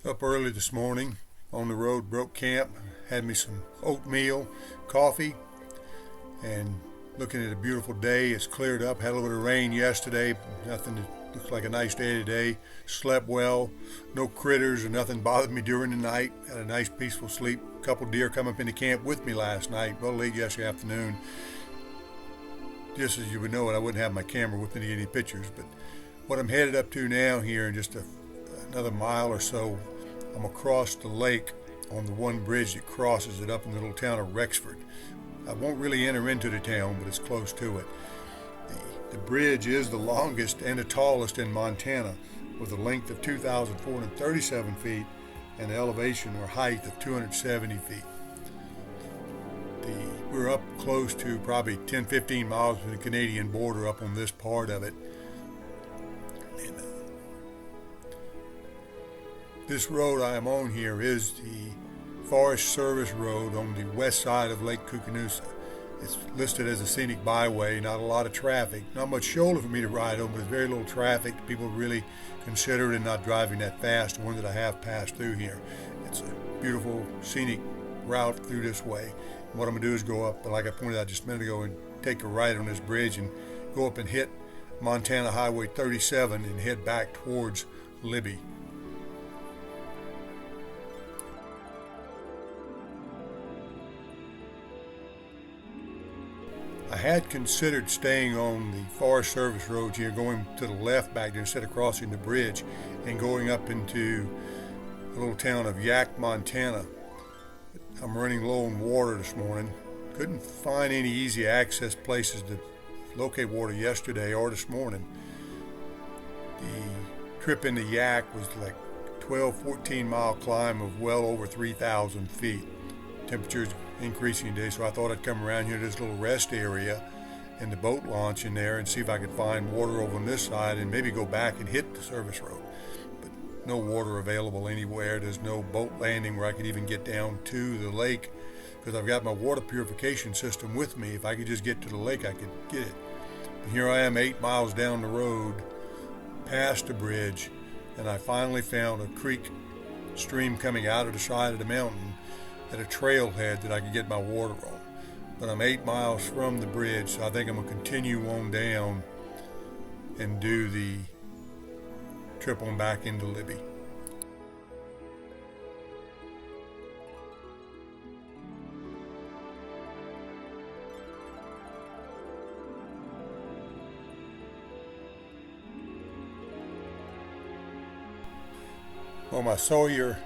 Up early this morning on the road, broke camp, had me some oatmeal, coffee, and looking at a beautiful day. It's cleared up, had a little bit of rain yesterday, nothing that looks like a nice day today. Slept well, no critters or nothing bothered me during the night. Had a nice peaceful sleep. A couple deer come up into camp with me last night, well late yesterday afternoon. Just as you would know it, I wouldn't have my camera with me to get any pictures, but what I'm headed up to now here in just another mile or so, I'm across the lake on the one bridge that crosses it up in the little town of Rexford. I won't really enter into the town, but it's close to it. The bridge is the longest and the tallest in Montana, with a length of 2,437 feet and an elevation or height of 270 feet. We're up close to probably 10-15 miles from the Canadian border up on this part of it. And this road I am on here is the Forest Service Road on the west side of Lake Koocanusa. It's listed as a scenic byway, not a lot of traffic, not much shoulder for me to ride on, but it's very little traffic. People really consider it and not driving that fast, the one that I have passed through here. It's a beautiful scenic route through this way. And what I'm going to do is go up, like I pointed out just a minute ago, and take a right on this bridge and go up and hit Montana Highway 37 and head back towards Libby. I had considered staying on the Forest Service road here, going to the left back there instead of crossing the bridge and going up into the little town of Yak, Montana. I'm running low on water this morning. Couldn't find any easy access places to locate water yesterday or this morning. The trip into Yak was like 12-14 mile climb of well over 3,000 feet. Temperatures increasing today, so I thought I'd come around here to this little rest area and the boat launch in there and see if I could find water over on this side and maybe go back and hit the service road. But no water available anywhere. There's no boat landing where I could even get down to the lake because I've got my water purification system with me. If I could just get to the lake, I could get it. And here I am 8 miles down the road, past the bridge, and I finally found a creek stream coming out of the side of the mountain at a trailhead that I could get my water on. But I'm 8 miles from the bridge, so I think I'm going to continue on down and do the trip on back into Libby. Well, my Sawyer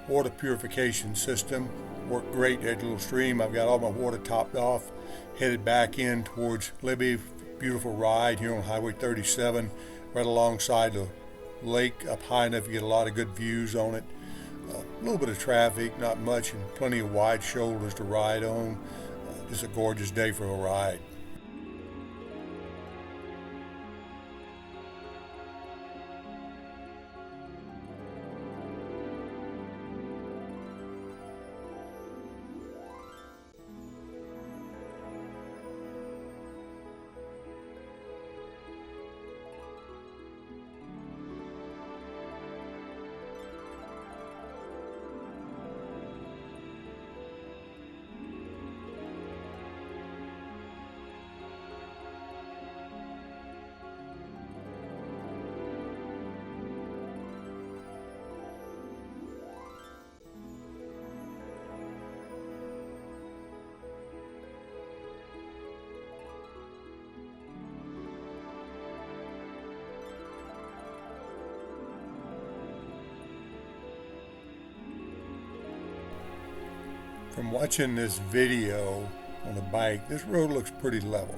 water purification system worked great at the little stream. I've got all my water topped off, headed back in towards Libby. Beautiful ride here on Highway 37, right alongside the lake, up high enough you get a lot of good views on it. A little bit of traffic, not much, and plenty of wide shoulders to ride on. Just a gorgeous day for a ride. From watching this video on the bike, this road looks pretty level.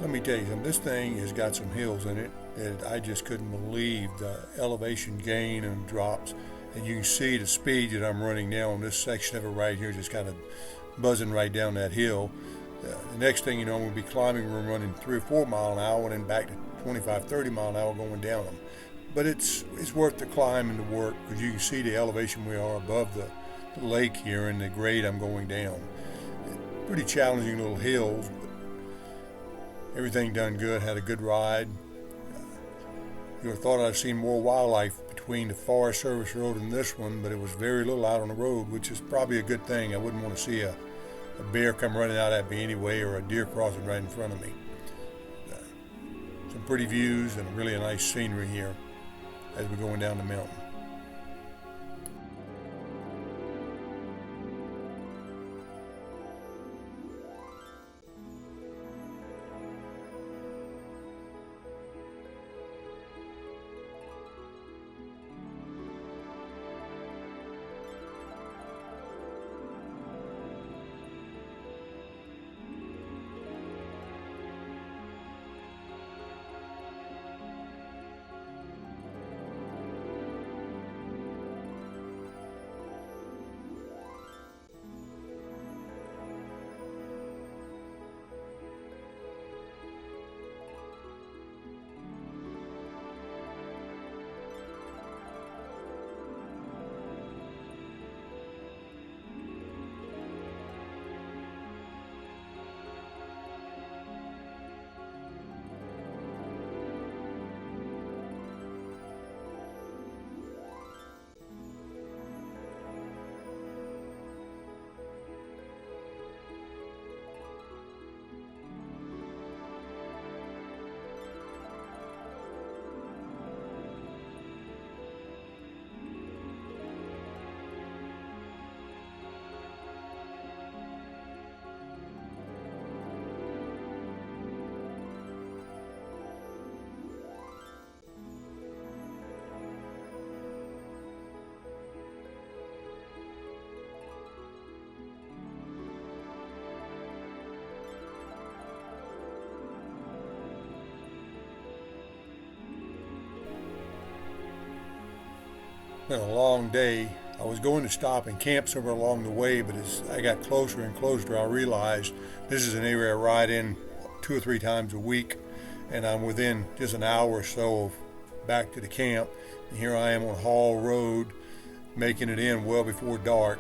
Let me tell you something, this thing has got some hills in it that I just couldn't believe the elevation gain and drops. And you can see the speed that I'm running now on this section of it right here, just kind of buzzing right down that hill. The next thing you know, I'm going to be climbing, we're running 3 or 4 mile an hour and then back to 25-30 mile an hour going down them. But it's worth the climb and the work because you can see the elevation we are above the lake here and the grade I'm going down. Pretty challenging little hills, but everything done good. Had a good ride. You would have thought I'd seen more wildlife between the Forest Service Road and this one, but it was very little out on the road, which is probably a good thing. I wouldn't want to see a bear come running out at me anyway, or a deer crossing right in front of me. Some pretty views and really a nice scenery here as we're going down the mountain. Been a long day. I was going to stop and camp somewhere along the way, but as I got closer and closer, I realized this is an area I ride in 2 or 3 times a week, and I'm within just an hour or so of back to the camp. And here I am on Hall Road, making it in well before dark.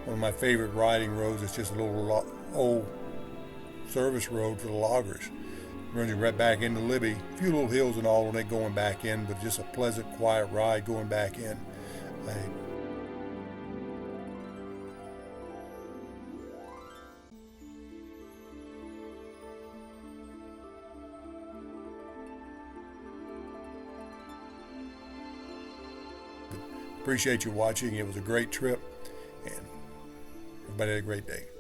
One of my favorite riding roads. It's just a little old service road for the loggers. Running right back into Libby. A few little hills and all on it going back in, but just a pleasant, quiet ride going back in. I appreciate you watching. It was a great trip, and everybody had a great day.